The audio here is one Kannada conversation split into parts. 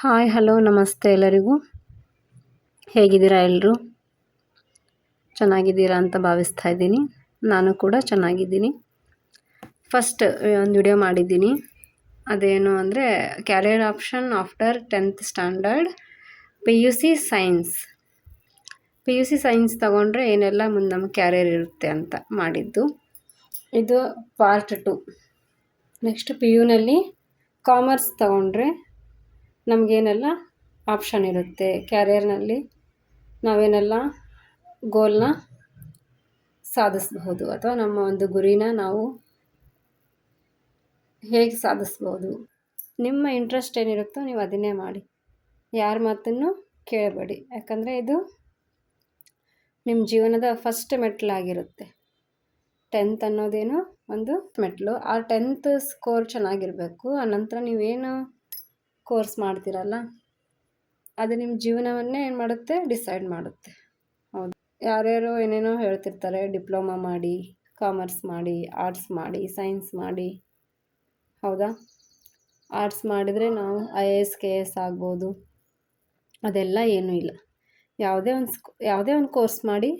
ಹಾಯ್ ಹಲೋ ನಮಸ್ತೆ ಎಲ್ಲರಿಗೂ. ಹೇಗಿದ್ದೀರಾ ಎಲ್ಲರೂ? ಚೆನ್ನಾಗಿದ್ದೀರಾ ಅಂತ ಭಾವಿಸ್ತಾ ಇದ್ದೀನಿ. ನಾನು ಕೂಡ ಚೆನ್ನಾಗಿದ್ದೀನಿ. ಫಸ್ಟ್ ಒಂದು ವಿಡಿಯೋ ಮಾಡಿದ್ದೀನಿ. ಅದೇನು ಅಂದರೆ carrier option after 10th standard PUC science. PUC science ತೊಗೊಂಡ್ರೆ ಏನೆಲ್ಲ ಮುಂದೆ ನಮ್ಮ ಕ್ಯಾರಿಯರ್ ಇರುತ್ತೆ ಅಂತ ಮಾಡಿದ್ದು. ಇದು ಪಾರ್ಟ್ 2. ನೆಕ್ಸ್ಟ್ PUನಲ್ಲಿ ಕಾಮರ್ಸ್ ತೊಗೊಂಡ್ರೆ ನಮಗೇನೆಲ್ಲ ಆಪ್ಷನ್ ಇರುತ್ತೆ, ಕ್ಯಾರಿಯರ್ನಲ್ಲಿ ನಾವೇನೆಲ್ಲ ಗೋಲ್ನ ಸಾಧಿಸಬಹುದು ಅಥವಾ ನಮ್ಮ ಒಂದು ಗುರಿನ ನಾವು ಹೇಗೆ ಸಾಧಿಸ್ಬೋದು. ನಿಮ್ಮ ಇಂಟ್ರೆಸ್ಟ್ ಏನಿರುತ್ತೋ ನೀವು ಅದನ್ನೇ ಮಾಡಿ, ಯಾರ ಮಾತನ್ನು ಕೇಳಬೇಡಿ. ಯಾಕಂದರೆ ಇದು ನಿಮ್ಮ ಜೀವನದ ಫಸ್ಟ್ ಮೆಟ್ಲಾಗಿರುತ್ತೆ. 10th ಅನ್ನೋದೇನು ಒಂದು ಮೆಟ್ಲು. ಆ 10th ಸ್ಕೋರ್ ಚೆನ್ನಾಗಿರಬೇಕು. ಆನಂತರ ನೀವೇನು ಕೋರ್ಸ್ ಮಾಡ್ತೀರಲ್ಲ ಅದು ನಿಮ್ಮ ಜೀವನವನ್ನೇ ಏನು ಮಾಡುತ್ತೆ, ಡಿಸೈಡ್ ಮಾಡುತ್ತೆ. ಹೌದು, ಯಾರ್ಯಾರೋ ಏನೇನೋ ಹೇಳ್ತಿರ್ತಾರೆ, ಡಿಪ್ಲೊಮಾ ಮಾಡಿ, ಕಾಮರ್ಸ್ ಮಾಡಿ, ಆರ್ಟ್ಸ್ ಮಾಡಿ, ಸೈನ್ಸ್ ಮಾಡಿ. ಹೌದಾ, ಆರ್ಟ್ಸ್ ಮಾಡಿದರೆ ನಾವು IAS KS ಆಗ್ಬೋದು. ಅದೆಲ್ಲ ಏನೂ ಇಲ್ಲ. ಯಾವುದೇ ಒಂದು ಕೋರ್ಸ್ ಮಾಡಿ,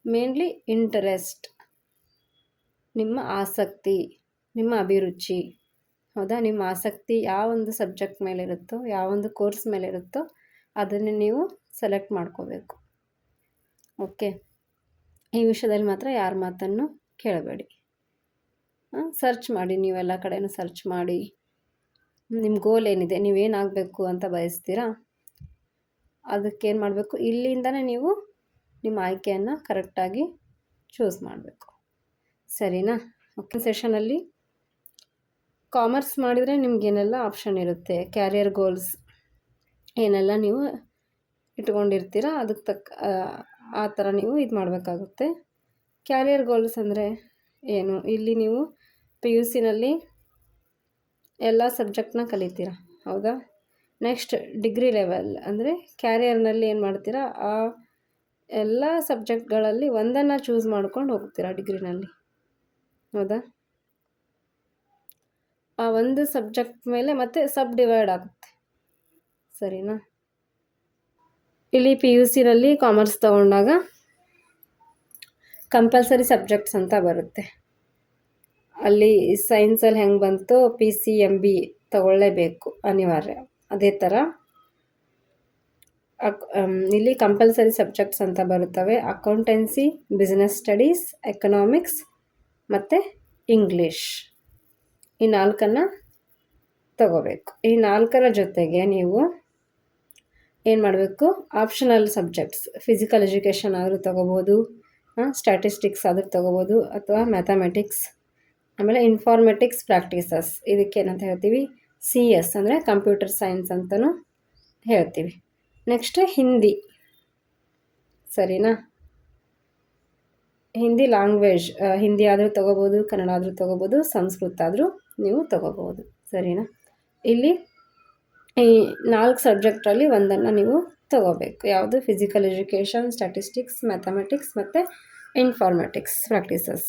ಮೇನ್ಲಿ ಇಂಟರೆಸ್ಟ್, ನಿಮ್ಮ ಆಸಕ್ತಿ, ನಿಮ್ಮ ಅಭಿರುಚಿ. ಹೌದಾ, ನಿಮ್ಮ ಆಸಕ್ತಿ ಯಾವ ಒಂದು ಸಬ್ಜೆಕ್ಟ್ ಮೇಲಿರುತ್ತೋ, ಯಾವ ಒಂದು ಕೋರ್ಸ್ ಮೇಲಿರುತ್ತೋ ಅದನ್ನು ನೀವು ಸೆಲೆಕ್ಟ್ ಮಾಡ್ಕೋಬೇಕು. ಓಕೆ, ಈ ವಿಷಯದಲ್ಲಿ ಮಾತ್ರ ಯಾರ ಮಾತನ್ನು ಕೇಳಬೇಡಿ. ಸರ್ಚ್ ಮಾಡಿ, ನೀವೆಲ್ಲ ಕಡೆನೂ ಸರ್ಚ್ ಮಾಡಿ. ನಿಮ್ಮ ಗೋಲ್ ಏನಿದೆ, ನೀವೇನಾಗಬೇಕು ಅಂತ ಬಯಸ್ತೀರಾ, ಅದಕ್ಕೇನು ಮಾಡಬೇಕು, ಇಲ್ಲಿಂದನೇ ನೀವು ನಿಮ್ಮ ಆಯ್ಕೆಯನ್ನು ಕರೆಕ್ಟಾಗಿ ಚೂಸ್ ಮಾಡಬೇಕು. ಸರಿನಾ? ಓಕೆ, ಸೆಷನಲ್ಲಿ ಕಾಮರ್ಸ್ ಮಾಡಿದರೆ ನಿಮಗೇನೆಲ್ಲ ಆಪ್ಷನ್ ಇರುತ್ತೆ, ಕ್ಯಾರಿಯರ್ ಗೋಲ್ಸ್ ಏನೆಲ್ಲ ನೀವು ಇಟ್ಕೊಂಡಿರ್ತೀರ ಅದಕ್ಕೆ ಆ ಥರ ನೀವು ಇದು ಮಾಡಬೇಕಾಗುತ್ತೆ. ಕ್ಯಾರಿಯರ್ ಗೋಲ್ಸ್ ಅಂದರೆ ಏನು, ಇಲ್ಲಿ ನೀವು PUCನಲ್ಲಿ ಎಲ್ಲ ಸಬ್ಜೆಕ್ಟ್ನ ಕಲಿತೀರ. ಹೌದಾ, ನೆಕ್ಸ್ಟ್ ಡಿಗ್ರಿ ಲೆವೆಲ್ ಅಂದರೆ ಕ್ಯಾರಿಯರ್ನಲ್ಲಿ ಏನು ಮಾಡ್ತೀರಾ, ಆ ಎಲ್ಲ ಸಬ್ಜೆಕ್ಟ್ಗಳಲ್ಲಿ ಒಂದನ್ನು ಚೂಸ್ ಮಾಡ್ಕೊಂಡು ಹೋಗ್ತೀರಾ ಡಿಗ್ರಿನಲ್ಲಿ. ಹೌದಾ, ಆ ಒಂದು ಸಬ್ಜೆಕ್ಟ್ ಮೇಲೆ ಮತ್ತೆ ಸಬ್ ಡಿವೈಡ್ ಆಗುತ್ತೆ. ಸರಿನಾ? ಇಲ್ಲಿ PUCನಲ್ಲಿ ಕಾಮರ್ಸ್ ತಗೊಂಡಾಗ ಕಂಪಲ್ಸರಿ ಸಬ್ಜೆಕ್ಟ್ಸ್ ಅಂತ ಬರುತ್ತೆ. ಅಲ್ಲಿ ಸೈನ್ಸಲ್ಲಿ ಹೆಂಗೆ ಬಂತು, PCMB ತಗೊಳ್ಳೇಬೇಕು, ಅನಿವಾರ್ಯ. ಅದೇ ಥರ ಇಲ್ಲಿ ಕಂಪಲ್ಸರಿ ಸಬ್ಜೆಕ್ಟ್ಸ್ ಅಂತ ಬರುತ್ತವೆ. ಅಕೌಂಟೆನ್ಸಿ, ಬಿಸ್ನೆಸ್ ಸ್ಟಡೀಸ್, ಎಕನಾಮಿಕ್ಸ್ ಮತ್ತು ಇಂಗ್ಲೀಷ್. ಈ 4 ತಗೋಬೇಕು. ಈ 4 ಜೊತೆಗೆ ನೀವು ಏನು ಮಾಡಬೇಕು, ಆಪ್ಷನಲ್ ಸಬ್ಜೆಕ್ಟ್ಸ್, ಫಿಸಿಕಲ್ ಎಜುಕೇಷನ್ ಆದರೂ ತೊಗೋಬೋದು, ಸ್ಟ್ಯಾಟಿಸ್ಟಿಕ್ಸ್ ಆದರೂ ತೊಗೋಬೋದು, ಅಥವಾ ಮ್ಯಾಥಮೆಟಿಕ್ಸ್, ಆಮೇಲೆ ಇನ್ಫಾರ್ಮೆಟಿಕ್ಸ್ ಪ್ರಾಕ್ಟೀಸಸ್, ಇದಕ್ಕೇನಂತ ಹೇಳ್ತೀವಿ, CS ಅಂದರೆ ಕಂಪ್ಯೂಟರ್ ಸೈನ್ಸ್ ಅಂತಲೂ ಹೇಳ್ತೀವಿ. ನೆಕ್ಸ್ಟ್ ಹಿಂದಿ. ಸರಿನಾ? ಹಿಂದಿ ಲ್ಯಾಂಗ್ವೇಜ್, ಹಿಂದಿ ಆದರೂ ತೊಗೋಬೋದು, ಕನ್ನಡ ಆದರೂ ತೊಗೋಬೋದು, ಸಂಸ್ಕೃತ ಆದರೂ ನೀವು ತೊಗೋಬೋದು. ಸರಿನಾ? ಇಲ್ಲಿ ಈ 4 ಸಬ್ಜೆಕ್ಟಲ್ಲಿ ಒಂದನ್ನು ನೀವು ತೊಗೋಬೇಕು. ಯಾವುದು, ಫಿಸಿಕಲ್ ಎಜುಕೇಷನ್, ಸ್ಟ್ಯಾಟಿಸ್ಟಿಕ್ಸ್, ಮ್ಯಾಥಮೆಟಿಕ್ಸ್ ಮತ್ತು ಇನ್ಫಾರ್ಮೆಟಿಕ್ಸ್ ಪ್ರಾಕ್ಟೀಸಸ್.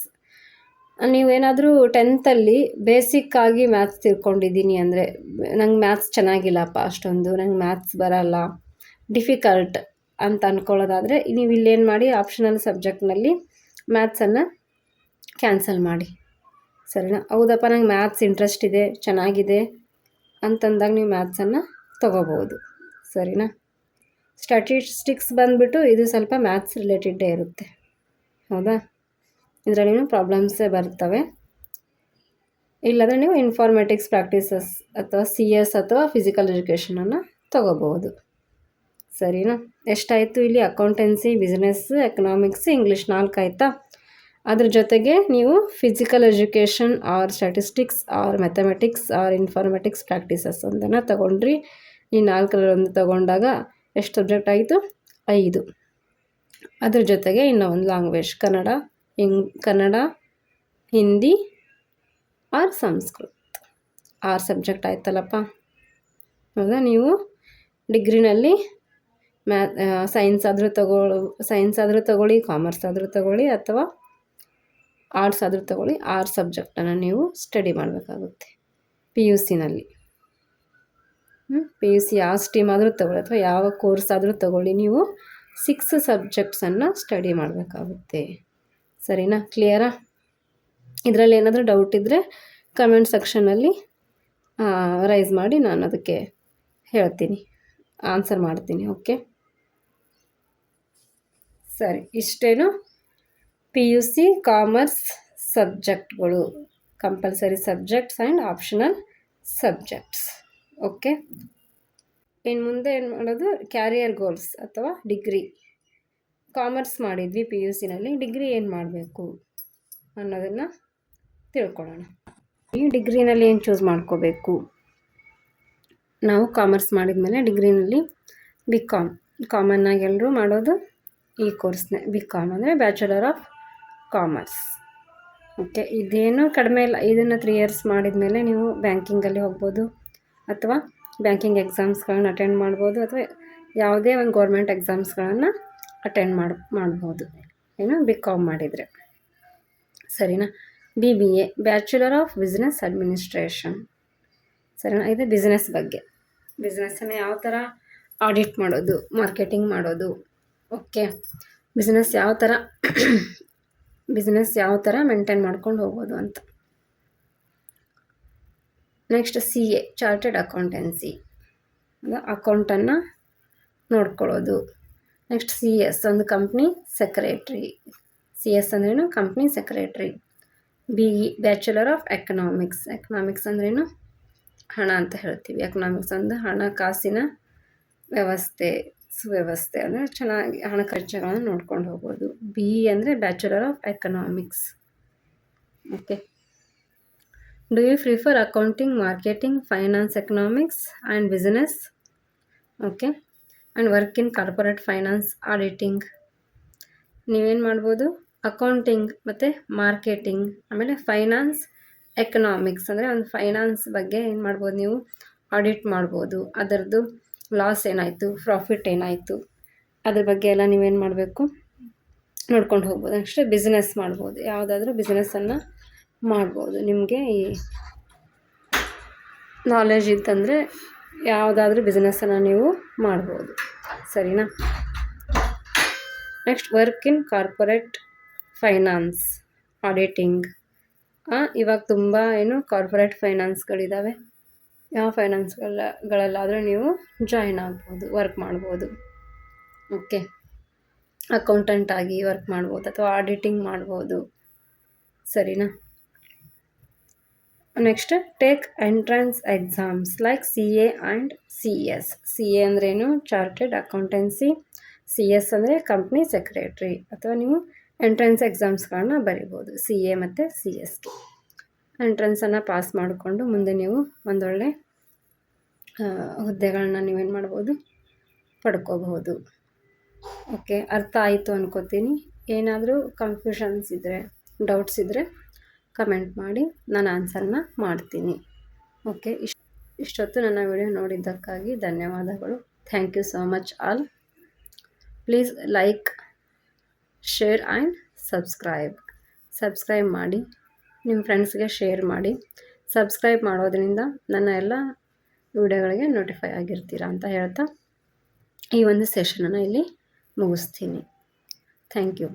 ನೀವೇನಾದರೂ 10th ಬೇಸಿಕ್ಕಾಗಿ ಮ್ಯಾಥ್ಸ್ ತಿಳ್ಕೊಂಡಿದ್ದೀನಿ ಅಂದರೆ, ನಂಗೆ ಮ್ಯಾಥ್ಸ್ ಚೆನ್ನಾಗಿಲ್ಲಪ್ಪ ಅಷ್ಟೊಂದು, ನಂಗೆ ಮ್ಯಾಥ್ಸ್ ಬರಲ್ಲ, ಡಿಫಿಕಲ್ಟ್ ಅಂತ ಅಂದ್ಕೊಳ್ಳೋದಾದರೆ ನೀವು ಇಲ್ಲೇನು ಮಾಡಿ, ಆಪ್ಷನಲ್ ಸಬ್ಜೆಕ್ಟ್ನಲ್ಲಿ ಮ್ಯಾಥ್ಸನ್ನು ಕ್ಯಾನ್ಸಲ್ ಮಾಡಿ. ಸರಿನಾ? ಹೌದಪ್ಪ, ನಂಗೆ ಮ್ಯಾಥ್ಸ್ ಇಂಟ್ರೆಸ್ಟ್ ಇದೆ, ಚೆನ್ನಾಗಿದೆ ಅಂತಂದಾಗ ನೀವು ಮ್ಯಾಥ್ಸನ್ನು ತೊಗೋಬೋದು. ಸರಿನಾ? ಸ್ಟ್ಯಾಟಿಸ್ಟಿಕ್ಸ್ ಬಂದುಬಿಟ್ಟು ಇದು ಸ್ವಲ್ಪ ಮ್ಯಾಥ್ಸ್ ರಿಲೇಟೆಡ್ಡೇ ಇರುತ್ತೆ. ಹೌದಾ, ಇದರಲ್ಲಿ ಪ್ರಾಬ್ಲಮ್ಸೇ ಬರ್ತವೆ. ಇಲ್ಲಾಂದರೆ ನೀವು ಇನ್ಫಾರ್ಮೆಟಿಕ್ಸ್ ಪ್ರಾಕ್ಟೀಸಸ್ ಅಥವಾ CS ಅಥವಾ ಫಿಸಿಕಲ್ ಎಜುಕೇಷನನ್ನು ತೊಗೋಬೋದು. ಸರಿನಾ? ಎಷ್ಟಾಯಿತು ಇಲ್ಲಿ, ಅಕೌಂಟೆನ್ಸಿ, ಬಿಸ್ನೆಸ್, ಎಕನಾಮಿಕ್ಸ್, ಇಂಗ್ಲೀಷ್ 4 ಆಯಿತಾ? ಅದ್ರ ಜೊತೆಗೆ ನೀವು physical education or statistics or mathematics or informatics practices ಒಂದನ್ನು ತೊಗೊಂಡ್ರಿ. ಈ 4 ತೊಗೊಂಡಾಗ ಎಷ್ಟು ಸಬ್ಜೆಕ್ಟ್ ಆಯಿತು, 5. ಅದ್ರ ಜೊತೆಗೆ ಇನ್ನೂ ಒಂದು language, Kannada, Hindi or Sanskrit, 6 subject ಆಯ್ತಲ್ಲಪ್ಪ. ಹೌದಾ, ನೀವು ಡಿಗ್ರಿನಲ್ಲಿ ಸೈನ್ಸ್ ಆದರೂ ತಗೊಳ್ಳಿ, ಕಾಮರ್ಸ್ ಆದರೂ ತಗೊಳ್ಳಿ, ಅಥವಾ ಆರ್ಟ್ಸ್ ಆದರೂ ತಗೊಳ್ಳಿ, 6 ಸಬ್ಜೆಕ್ಟನ್ನು ನೀವು ಸ್ಟಡಿ ಮಾಡಬೇಕಾಗುತ್ತೆ PUCನಲ್ಲಿ. ಪಿ ಯು ಸಿ ಯಾವ ಸ್ಟ್ರೀಮ್ ಆದರೂ ತೊಗೊಳ್ಳಿ ಅಥವಾ ಯಾವ ಕೋರ್ಸ್ ಆದರೂ ತೊಗೊಳ್ಳಿ, ನೀವು 6 ಸಬ್ಜೆಕ್ಟ್ಸನ್ನು ಸ್ಟಡಿ ಮಾಡಬೇಕಾಗುತ್ತೆ. ಸರಿನಾ? ಕ್ಲಿಯರಾ? ಇದರಲ್ಲಿ ಏನಾದರೂ ಡೌಟ್ ಇದ್ದರೆ ಕಮೆಂಟ್ ಸೆಕ್ಷನಲ್ಲಿ ರೈಸ್ ಮಾಡಿ, ನಾನು ಅದಕ್ಕೆ ಹೇಳ್ತೀನಿ, ಆನ್ಸರ್ ಮಾಡ್ತೀನಿ. ಓಕೆ, ಸರಿ. ಇಷ್ಟೇನು ಪಿ ಯು ಸಿ ಕಾಮರ್ಸ್ ಸಬ್ಜೆಕ್ಟ್ಗಳು, compulsory subjects and optional subjects. Okay, ಇನ್ನು ಮುಂದೆ ಏನು ಮಾಡೋದು, ಕ್ಯಾರಿಯರ್ ಗೋಲ್ಸ್ ಅಥವಾ ಡಿಗ್ರಿ. ಕಾಮರ್ಸ್ ಮಾಡಿದ್ವಿ ಪಿ ಯು ಸಿನಲ್ಲಿ, ಡಿಗ್ರಿ ಏನು ಮಾಡಬೇಕು ಅನ್ನೋದನ್ನು ತಿಳ್ಕೊಳ್ಳೋಣ. ಈ ಡಿಗ್ರಿನಲ್ಲಿ ಏನು ಚೂಸ್ ಮಾಡ್ಕೋಬೇಕು? ನಾವು ಕಾಮರ್ಸ್ ಮಾಡಿದ ಮೇಲೆ ಡಿಗ್ರಿನಲ್ಲಿ ಕಾಮನ್ನಾಗಿ ಎಲ್ಲರೂ ಮಾಡೋದು ಈ ಕೋರ್ಸ್ನೇ. BCom ಅಂದರೆ ಬ್ಯಾಚುಲರ್ ಆಫ್ ಕಾಮರ್ಸ್. ಓಕೆ, ಇದೇನು ಕಡಿಮೆ ಇಲ್ಲ. ಇದನ್ನು 3 ಇಯರ್ಸ್ ಮಾಡಿದ ಮೇಲೆ ನೀವು ಬ್ಯಾಂಕಿಂಗಲ್ಲಿ ಹೋಗ್ಬೋದು, ಅಥವಾ ಬ್ಯಾಂಕಿಂಗ್ ಎಕ್ಸಾಮ್ಸ್ಗಳನ್ನ ಅಟೆಂಡ್ ಮಾಡ್ಬೋದು, ಅಥವಾ ಯಾವುದೇ ಒಂದು ಗೌರ್ಮೆಂಟ್ ಎಕ್ಸಾಮ್ಸ್ಗಳನ್ನು ಅಟೆಂಡ್ ಮಾಡ್ಬೋದು ಏನು BCom ಮಾಡಿದರೆ. ಸರಿನಾ? BBA bachelor of business administration. ಸರಿನಾ? ಇದು ಬಿಸ್ನೆಸ್ ಬಗ್ಗೆ. ಬಿಸ್ನೆಸ್ಸನ್ನು ಯಾವ ಥರ ಆಡಿಟ್ ಮಾಡೋದು, ಮಾರ್ಕೆಟಿಂಗ್ ಮಾಡೋದು, ಓಕೆ, ಬಿಸ್ನೆಸ್ ಯಾವ ಥರ ಮೇಂಟೈನ್ ಮಾಡ್ಕೊಂಡು ಹೋಗೋದು ಅಂತ. ನೆಕ್ಸ್ಟ್ CA ಚಾರ್ಟೆಡ್ ಅಕೌಂಟೆನ್ಸಿ, ಅಕೌಂಟನ್ನು ನೋಡ್ಕೊಳ್ಳೋದು. ನೆಕ್ಸ್ಟ್ CS ಒಂದು ಕಂಪ್ನಿ ಸೆಕ್ರೆಟ್ರಿ. CS ಅಂದ್ರೇನು? Company secretary. BE bachelor of economics. Economics ಅಂದ್ರೇನು? ಹಣ ಅಂತ ಹೇಳ್ತೀವಿ. ಎಕನಾಮಿಕ್ಸ್ ಅಂದರೆ ಹಣಕಾಸಿನ ಸುವ್ಯವಸ್ಥೆ ಅಂದರೆ ಚೆನ್ನಾಗಿ ಹಣ ಖರ್ಚುಗಳನ್ನು ನೋಡ್ಕೊಂಡು ಹೋಗೋದು. BE ಅಂದರೆ bachelor of economics. Okay, do you prefer accounting, marketing, finance, economics and business? Okay, and work in corporate finance, auditing. ನೀವೇನು ಮಾಡ್ಬೋದು? ಅಕೌಂಟಿಂಗ್ ಮತ್ತು ಮಾರ್ಕೆಟಿಂಗ್, ಆಮೇಲೆ ಫೈನಾನ್ಸ್, ಎಕನಾಮಿಕ್ಸ್ ಅಂದರೆ ಒಂದು ಫೈನಾನ್ಸ್ ಬಗ್ಗೆ ಏನು ಮಾಡ್ಬೋದು ನೀವು? ಆಡಿಟ್ ಮಾಡ್ಬೋದು. ಅದರದ್ದು ಲಾಸ್ ಏನಾಯಿತು, ಪ್ರಾಫಿಟ್ ಏನಾಯಿತು, ಅದ್ರ ಬಗ್ಗೆ ಎಲ್ಲ ನೀವೇನು ಮಾಡಬೇಕು? ನೋಡ್ಕೊಂಡು ಹೋಗ್ಬೋದು. ನೆಕ್ಸ್ಟ್ ಬಿಸ್ನೆಸ್ ಮಾಡ್ಬೋದು. ಯಾವುದಾದ್ರೂ ಬಿಸ್ನೆಸ್ಸನ್ನು ಮಾಡ್ಬೋದು. ನಿಮಗೆ ಈ ನಾಲೆಜ್ ಇತ್ತಂದರೆ ಯಾವುದಾದ್ರೂ ಬಿಸ್ನೆಸ್ಸನ್ನು ನೀವು ಮಾಡ್ಬೋದು. ಸರಿನಾ? Next work in corporate finance, auditing. ಇವಾಗ ತುಂಬ ಕಾರ್ಪೊರೇಟ್ ಫೈನಾನ್ಸ್ಗಳಿದ್ದಾವೆ. ಯಾವ ಫೈನಾನ್ಸ್ಗಳಲ್ಲಾದರೂ ನೀವು ಜಾಯಿನ್ ಆಗ್ಬೋದು, ವರ್ಕ್ ಮಾಡ್ಬೋದು. ಓಕೆ, ಅಕೌಂಟೆಂಟ್ ಆಗಿ ವರ್ಕ್ ಮಾಡ್ಬೋದು ಅಥವಾ ಆಡಿಟಿಂಗ್ ಮಾಡ್ಬೋದು. ಸರಿನಾ? Next take entrance exams like CA and CS. CA ಅಂದ್ರೇನು? Chartered accountancy. CS ಅಂದರೆ ಕಂಪ್ನಿ ಸೆಕ್ರೆಟ್ರಿ. ಅಥವಾ ನೀವು ಎಂಟ್ರೆನ್ಸ್ ಎಕ್ಸಾಮ್ಸ್ಗಳನ್ನ ಬರಿಬೋದು CA ಮತ್ತು CSಗೆ. ಎಂಟ್ರೆನ್ಸನ್ನು ಪಾಸ್ ಮಾಡಿಕೊಂಡು ಮುಂದೆ ನೀವು ಒಂದೊಳ್ಳೆ ಹುದ್ದೆಗಳನ್ನ ನೀವೇನು ಮಾಡ್ಬೋದು? ಪಡ್ಕೋಬಹುದು. ಓಕೆ, ಅರ್ಥ ಆಯಿತು ಅನ್ಕೋತೀನಿ. ಏನಾದರೂ ಕನ್ಫ್ಯೂಷನ್ಸ್ ಇದ್ದರೆ, ಡೌಟ್ಸ್ ಇದ್ದರೆ ಕಮೆಂಟ್ ಮಾಡಿ, ನಾನು ಆನ್ಸರ್ನ ಮಾಡ್ತೀನಿ. ಓಕೆ, ಇಷ್ಟೊತ್ತು ನನ್ನ ವಿಡಿಯೋ ನೋಡಿದ್ದಕ್ಕಾಗಿ ಧನ್ಯವಾದಗಳು. Thank you so much all. Please like, share and subscribe ಮಾಡಿ. ನಿಮ್ಮ ಫ್ರೆಂಡ್ಸ್ಗೆ ಶೇರ್ ಮಾಡಿ. ಸಬ್ಸ್ಕ್ರೈಬ್ ಮಾಡೋದ್ರಿಂದ ನನ್ನ ಎಲ್ಲ ವಿಡಿಯೋಗಳಿಗೆ ನೋಟಿಫೈ ಆಗಿರ್ತೀರಾ ಅಂತ ಹೇಳ್ತಾ ಈ ಒಂದು ಸೆಷನನ್ನು ಇಲ್ಲಿ ಮುಗಿಸ್ತೀನಿ. Thank you.